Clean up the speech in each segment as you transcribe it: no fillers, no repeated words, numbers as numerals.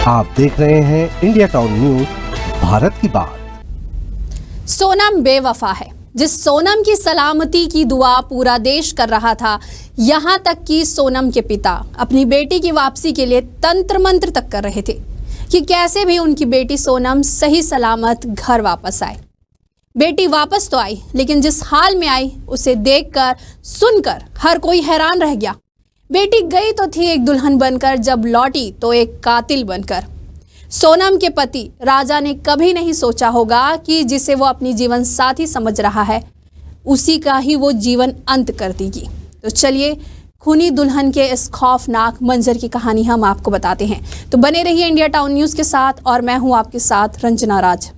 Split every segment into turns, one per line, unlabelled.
आप देख रहे हैं इंडिया टाउन न्यूज, भारत की बात।
सोनम बेवफा है। जिस सोनम की सलामती की दुआ पूरा देश कर रहा था, यहाँ तक कि सोनम के पिता अपनी बेटी की वापसी के लिए तंत्र मंत्र तक कर रहे थे कि कैसे भी उनकी बेटी सोनम सही सलामत घर वापस आए। बेटी वापस तो आई, लेकिन जिस हाल में आई उसे देखकर सुनकर हर कोई हैरान रह गया। बेटी गई तो थी एक दुल्हन बनकर, जब लौटी तो एक कातिल बनकर। सोनम के पति राजा ने कभी नहीं सोचा होगा कि जिसे वो अपनी जीवन साथी समझ रहा है, उसी का ही वो जीवन अंत कर देगी। तो चलिए खूनी दुल्हन के इस खौफनाक मंजर की कहानी हम आपको बताते हैं। तो बने रहिए इंडिया टाउन न्यूज के साथ, और मैं हूं आपके साथ रंजना राज।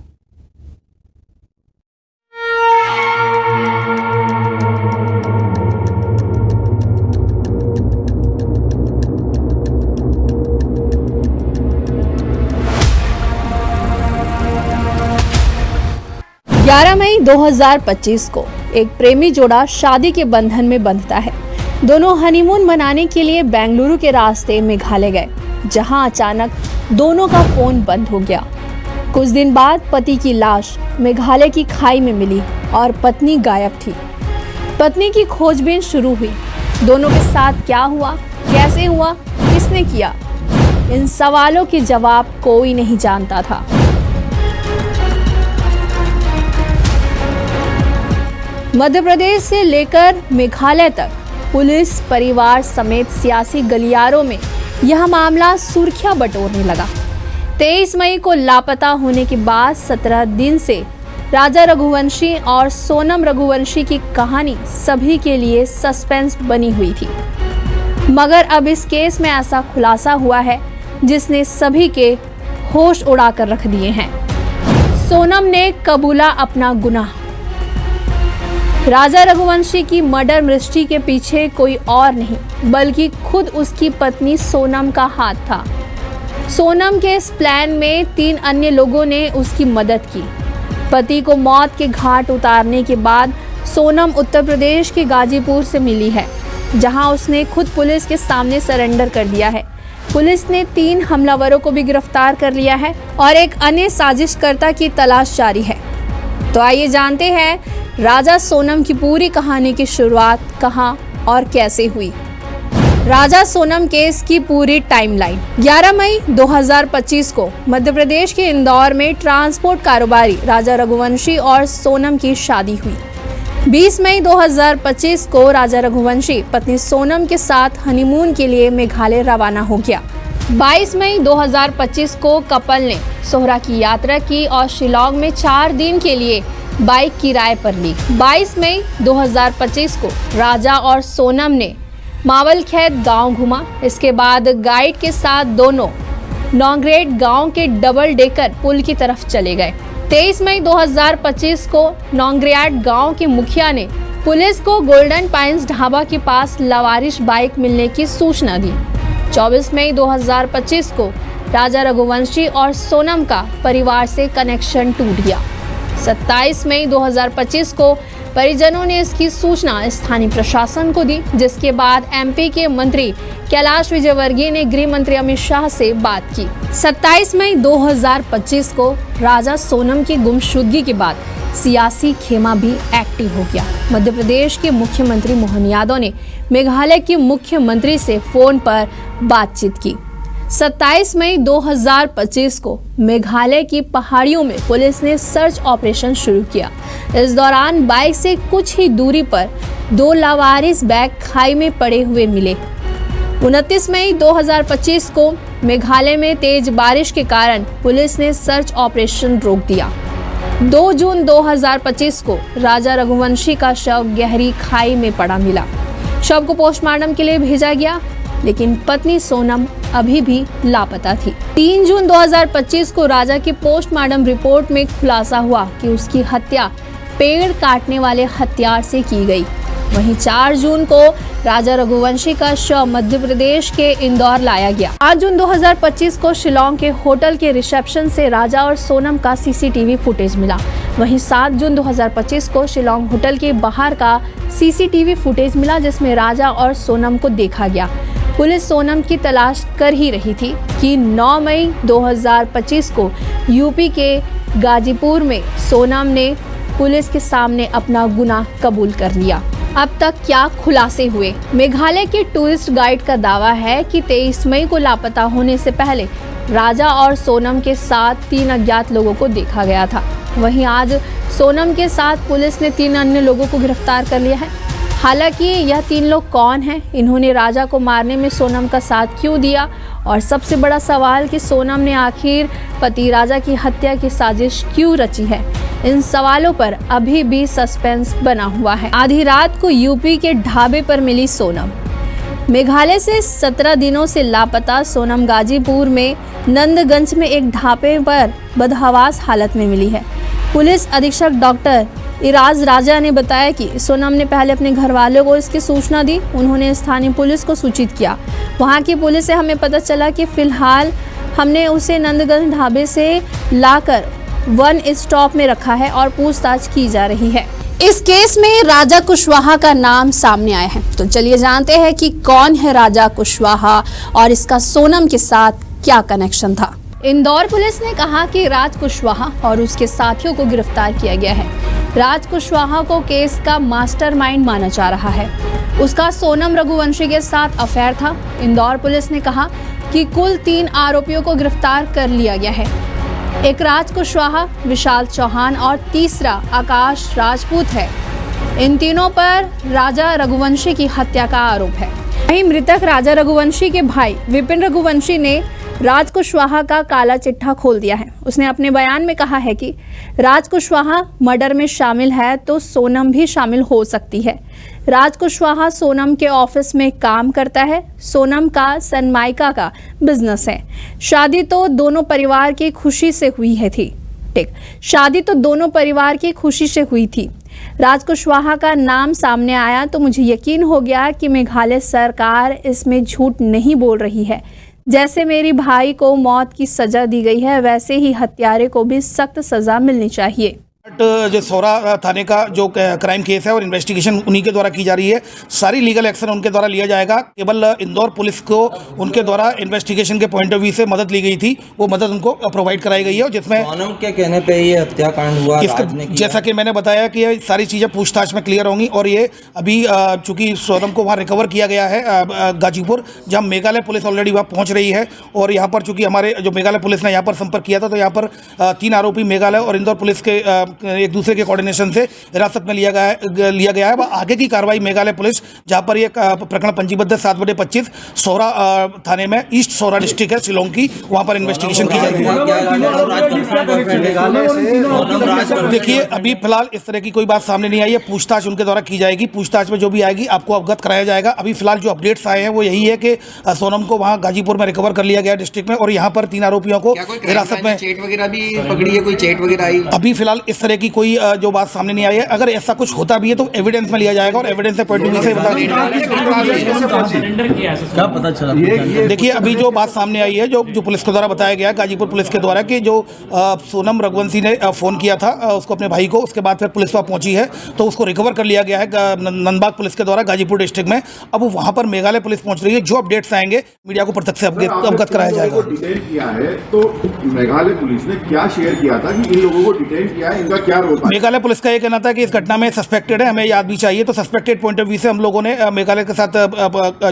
मई 2025 को एक प्रेमी जोड़ा शादी के बंधन में बंधता है। दोनों हनीमून मनाने के लिए बेंगलुरु के रास्ते मेघालय गए, जहां अचानक दोनों का फोन बंद हो गया। कुछ दिन बाद पति की लाश मेघालय की खाई में मिली और पत्नी गायब थी। पत्नी की खोजबीन शुरू हुई। दोनों के साथ क्या हुआ, कैसे हुआ, किसने किया, इन सवालों के जवाब कोई नहीं जानता था। मध्य प्रदेश से लेकर मेघालय तक पुलिस, परिवार समेत सियासी गलियारों में यह मामला सुर्खियां बटोरने लगा। 23 मई को लापता होने के बाद 17 दिन से राजा रघुवंशी और सोनम रघुवंशी की कहानी सभी के लिए सस्पेंस बनी हुई थी। मगर अब इस केस में ऐसा खुलासा हुआ है जिसने सभी के होश उड़ाकर रख दिए हैं। सोनम ने कबूला अपना गुनाह। राजा रघुवंशी की मर्डर मिस्ट्री के पीछे कोई और नहीं बल्कि खुद उसकी पत्नी सोनम का हाथ था। सोनम के इस प्लान में 3 अन्य लोगों ने उसकी मदद की। पति को मौत के घाट उतारने के बाद सोनम उत्तर प्रदेश के गाजीपुर से मिली है, जहां उसने खुद पुलिस के सामने सरेंडर कर दिया है। पुलिस ने 3 हमलावरों को भी गिरफ्तार कर लिया है और एक अन्य साजिशकर्ता की तलाश जारी है। तो आइए जानते हैं राजा सोनम की पूरी कहानी की शुरुआत कहां और कैसे हुई। राजा सोनम केस की पूरी टाइमलाइन। 11 मई 2025 को मध्य प्रदेश के इंदौर में ट्रांसपोर्ट कारोबारी राजा रघुवंशी और सोनम की शादी हुई। 20 मई 2025 को राजा रघुवंशी पत्नी सोनम के साथ हनीमून के लिए मेघालय रवाना हो गया। 22 मई 2025 को कपल ने सोहरा की यात्रा की और शिलांग में 4 दिन के लिए बाइक किराए पर ली। 22 मई 2025 को राजा और सोनम ने मावलखेत गांव घूमा। इसके बाद गाइड के साथ दोनों नौग्रेड गांव के डबल डेकर पुल की तरफ चले गए। 23 मई 2025 को नौग्रेड गांव के मुखिया ने पुलिस को गोल्डन पाइन्स ढाबा के पास लावारिश बाइक मिलने की सूचना दी। 24 मई 2025 को राजा रघुवंशी और सोनम का परिवार से कनेक्शन टूट गया। 27 मई 2025 को परिजनों ने इसकी सूचना स्थानीय प्रशासन को दी, जिसके बाद एमपी के मंत्री कैलाश विजयवर्गीय ने गृह मंत्री अमित शाह से बात की। 27 मई 2025 को राजा सोनम की गुमशुदगी के बाद सियासी खेमा भी एक्टिव हो गया। मध्य प्रदेश के मुख्यमंत्री मोहन यादव ने मेघालय के मुख्यमंत्री से फोन पर बातचीत की। 27 मई 2025 को मेघालय की पहाड़ियों में पुलिस ने सर्च ऑपरेशन शुरू किया। इस दौरान बाइक से कुछ ही दूरी पर 2 लावारिस बैग खाई में पड़े हुए मिले। 29 मई 2025 को मेघालय में तेज बारिश के कारण पुलिस ने सर्च ऑपरेशन रोक दिया। 2 जून 2025 को राजा रघुवंशी का शव गहरी खाई में पड़ा मिला। शव को पोस्टमार्टम के लिए भेजा गया, लेकिन पत्नी सोनम अभी भी लापता थी। 3 जून 2025 को राजा की पोस्टमार्टम रिपोर्ट में खुलासा हुआ कि उसकी हत्या पेड़ काटने वाले हथियार से की गई। वहीं 4 जून को राजा रघुवंशी का शव मध्य प्रदेश के इंदौर लाया गया। 8 जून 2025 को शिलांग के होटल के रिसेप्शन से राजा और सोनम का सीसीटीवी फुटेज मिला। वहीं 7 जून 2025 को शिलांग होटल के बाहर का सीसीटीवी फुटेज मिला, जिसमें राजा और सोनम को देखा गया। पुलिस सोनम की तलाश कर ही रही थी कि 9 मई 2025 को यूपी के गाजीपुर में सोनम ने पुलिस के सामने अपना गुनाह कबूल कर लिया। अब तक क्या खुलासे हुए? मेघालय के टूरिस्ट गाइड का दावा है कि 23 मई को लापता होने से पहले राजा और सोनम के साथ 3 अज्ञात लोगों को देखा गया था। वहीं आज सोनम के साथ पुलिस ने 3 अन्य लोगों को गिरफ्तार कर लिया है। हालांकि यह 3 लोग कौन हैं, इन्होंने राजा को मारने में सोनम का साथ क्यों दिया, और सबसे बड़ा सवाल कि सोनम ने आखिर पति राजा की हत्या की साजिश क्यों रची है, इन सवालों पर अभी भी सस्पेंस बना हुआ है। आधी रात को यूपी के ढाबे पर मिली सोनम। मेघालय से 17 दिनों से लापता सोनम गाजीपुर में नंदगंज में एक ढाबे पर बदहवास हालत में मिली है। पुलिस अधीक्षक डॉक्टर इराज राजा ने बताया कि सोनम ने पहले अपने घर वालों को इसकी सूचना दी। उन्होंने स्थानीय पुलिस को सूचित किया। वहां की पुलिस से हमें पता चला कि फिलहाल हमने उसे नंदगंज ढाबे से लाकर 1 स्टॉप में रखा है और पूछताछ की जा रही है। इस केस में राजा कुशवाहा का नाम सामने आया है। तो चलिए जानते हैं कि कौन है राजा कुशवाहा और इसका सोनम के साथ क्या कनेक्शन था। इंदौर पुलिस ने कहा कि राज कुशवाहा और उसके साथियों को गिरफ्तार किया गया है। राज कुशवाहा को केस का मास्टरमाइंड माना जा रहा है। उसका सोनम रघुवंशी के साथ अफेयर था। इंदौर पुलिस ने कहा कि कुल 3 आरोपियों को गिरफ्तार कर लिया गया है। एक राज कुशवाहा, विशाल चौहान और तीसरा आकाश राजपूत है। इन तीनों पर राजा रघुवंशी की हत्या का आरोप है। वहीं मृतक राजा रघुवंशी के भाई विपिन रघुवंशी ने राज कुशवाहा का काला चिट्ठा खोल दिया है। उसने अपने बयान में कहा है कि राज कुशवाहा मर्डर में शामिल है तो सोनम भी शामिल हो सकती है। राज कुशवाहा सोनम के ऑफिस में काम करता है। सोनम का सनमाइका का बिजनेस है। शादी तो दोनों परिवार की खुशी से हुई है थी। शादी तो दोनों परिवार की खुशी से हुई थी। राज कुशवाहा का नाम सामने आया तो मुझे यकीन हो गया कि मेघालय सरकार इसमें झूठ नहीं बोल रही है। जैसे मेरी भाई को मौत की सजा दी गई है, वैसे ही हत्यारे को भी सख्त सजा मिलनी चाहिए।
जो सौरा थाने का जो क्राइम केस है और इन्वेस्टिगेशन उन्हीं के द्वारा की जा रही है। सारी लीगल एक्शन उनके द्वारा लिया जाएगा। केवल इंदौर पुलिस को उनके द्वारा इन्वेस्टिगेशन के पॉइंट ऑफ व्यू से मदद ली गई थी, वो मदद उनको प्रोवाइड कराई गई है। जिसमें
सोनम के कहने पे ये हत्याकांड हुआ।
जैसा कि मैंने बताया कि ये सारी चीज़ें पूछताछ में क्लियर होंगी। और ये अभी चूंकि सोनम को वहाँ रिकवर किया गया है गाजीपुर, जहाँ मेघालय पुलिस ऑलरेडी वहाँ पहुँच रही है। और यहाँ पर चूंकि हमारे जो मेघालय पुलिस ने यहाँ पर संपर्क किया था, तो यहाँ पर 3 आरोपी मेघालय और इंदौर पुलिस के एक दूसरे के कोऑर्डिनेशन से हिरासत में लिया गया है। आगे की कार्रवाई मेघालय पुलिस, जहां पर ये प्रकरण पंजीबद्ध है 7/25 सौरा थाने में, ईस्ट सौरा डिस्ट्रिक्ट है शिलोंग की, वहां पर इन्वेस्टिगेशन की जाएगी। देखिए अभी फिलहाल इस तरह की कोई बात सामने नहीं आई है। पूछताछ उनके द्वारा की जाएगी। पूछताछ में जो भी आएगी आपको अवगत कराया जाएगा। अभी फिलहाल जो अपडेट्स आए हैं वो यही है कि सोनम को वहां गाजीपुर में रिकवर कर लिया गया डिस्ट्रिक्ट में, और यहाँ पर 3 आरोपियों को हिरासत में
चेट वगैरह भी पकड़ी है, कोई चेट वगैरह आई?
अभी फिलहाल इस तरह की कोई जो बात सामने नहीं आई है। अगर ऐसा कुछ होता भी है तो एविडेंस में लिया जाएगा और एविडेंस से पॉइंट ऑफ व्यू से
क्या पता चला?
देखिए अभी जो बात सामने आई है, जो पुलिस के द्वारा बताया गया, गाजीपुर पुलिस के द्वारा, कि जो सोनम रघुवंशी ने फ़ोन किया था उसको अपने भाई को, उसके बाद फिर पुलिस वहाँ पहुंची है तो उसको रिकवर कर लिया गया है नंदबाग पुलिस के द्वारा गाजीपुर डिस्ट्रिक्ट में। अब वहाँ पर मेघालय पुलिस पहुँच रही है। जो अपडेट्स आएंगे मीडिया को प्रत्यक्ष से अवगत कराया जाएगा।
डिटेन किया है तो मेघालय पुलिस ने क्या शेयर किया था कि इन लोगों को डिटेन किया है, इनका क्या रोल?
मेघालय पुलिस का ये कहना था कि इस घटना में सस्पेक्टेड है, हमें याद भी चाहिए। तो सस्पेक्टेड पॉइंट ऑफ व्यू से हम लोगों ने मेघालय के साथ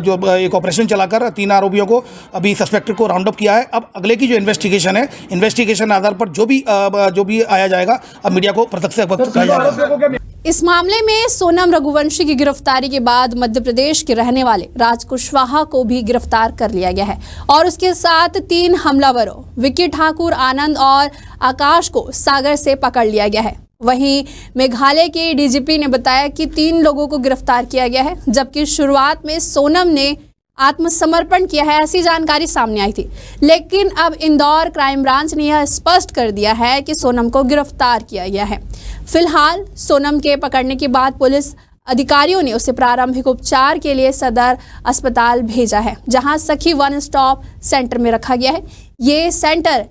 जो एक ऑपरेशन चलाकर 3 आरोपियों को, अभी सस्पेक्टेड को राउंड अप किया है। अब अगले की जो इन्वेस्टिगेशन है, इन्वेस्टिगेशन आधार पर जो भी आया जाएगा अब मीडिया को प्रत्यक्ष से अवगत कराया जाएगा।
इस मामले में सोनम रघुवंशी की गिरफ्तारी के बाद मध्य प्रदेश के रहने वाले राज कुशवाहा को भी गिरफ्तार कर लिया गया है और उसके साथ 3 हमलावरों विक्की ठाकुर, आनंद और आकाश को सागर से पकड़ लिया गया है। वहीं मेघालय के डीजीपी ने बताया कि 3 लोगों को गिरफ्तार किया गया है, जबकि शुरुआत में सोनम ने आत्मसमर्पण किया है, ऐसी जानकारी सामने आई थी। लेकिन अब इंदौर क्राइम ब्रांच ने यह स्पष्ट कर दिया है कि सोनम को गिरफ्तार किया गया है। फिलहाल सोनम के पकड़ने के बाद पुलिस अधिकारियों ने उसे प्रारंभिक उपचार के लिए सदर अस्पताल भेजा है, जहां सखी 1 स्टॉप सेंटर में रखा गया है। ये सेंटर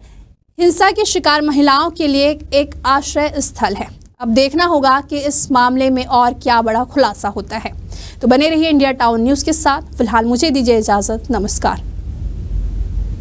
हिंसा की शिकार महिलाओं के लिए एक आश्रय स्थल है। अब देखना होगा कि इस मामले में और क्या बड़ा खुलासा होता है। तो बने रहिए इंडिया टाउन न्यूज़ के साथ। फिलहाल मुझे दीजिए इजाज़त, नमस्कार।